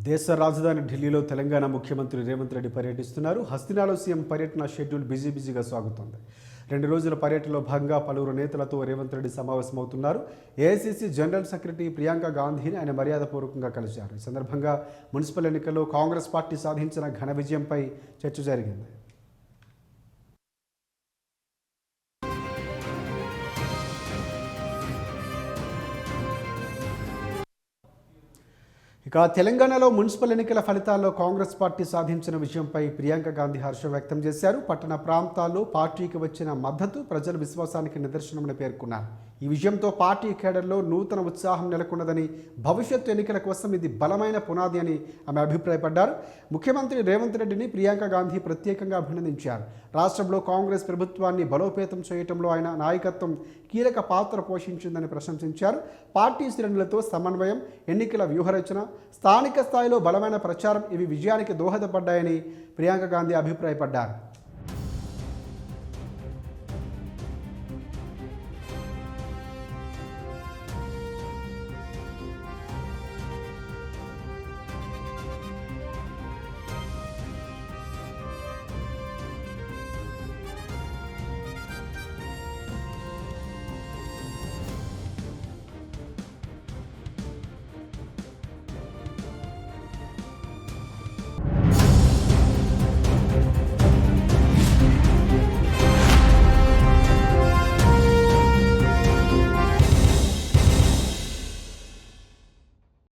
దేశ రాజధాని ఢిల్లీలో తెలంగాణ ముఖ్యమంత్రి రేవంత్ రెడ్డి పర్యటిస్తున్నారు. హస్తినాలో సీఎం పర్యటన షెడ్యూల్ బిజీగా సాగుతోంది. 2 రోజుల పర్యటనలో భాగంగా పలువురు నేతలతో రేవంత్ రెడ్డి సమావేశమవుతున్నారు. ఏఐసీసీ జనరల్ సెక్రటరీ ప్రియాంక గాంధీని ఆయన మర్యాదపూర్వకంగా కలిశారు. ఈ సందర్భంగా మున్సిపల్ ఎన్నికల్లో కాంగ్రెస్ పార్టీ సాధించిన ఘన విజయంపై చర్చ జరిగింది. ఇక తెలంగాణలో మున్సిపల్ ఎన్నికల ఫలితాల్లో కాంగ్రెస్ పార్టీ సాధించిన విజయంపై ప్రియాంక గాంధీ హర్షం వ్యక్తం చేశారు. పట్టణ ప్రాంతాల్లో పార్టీకి వచ్చిన మద్దతు ప్రజల విశ్వాసానికి నిదర్శనమని పేర్కొన్నారు. ఈ విజయంతో పార్టీ కేడర్లో నూతన ఉత్సాహం నెలకొన్నదని, భవిష్యత్తు ఎన్నికల కోసం ఇది బలమైన పునాది అని ఆమె అభిప్రాయపడ్డారు. ముఖ్యమంత్రి రేవంత్ రెడ్డిని ప్రియాంక గాంధీ ప్రత్యేకంగా అభినందించారు. రాష్ట్రంలో కాంగ్రెస్ ప్రభుత్వాన్ని బలోపేతం చేయడంలో ఆయన నాయకత్వం కీలక పాత్ర పోషించిందని ప్రశంసించారు. పార్టీ శ్రేణులతో సమన్వయం, ఎన్నికల వ్యూహరచన, స్థానిక స్థాయిలో బలమైన ప్రచారం ఇవి విజయానికి దోహదపడ్డాయని ప్రియాంక గాంధీ అభిప్రాయపడ్డారు.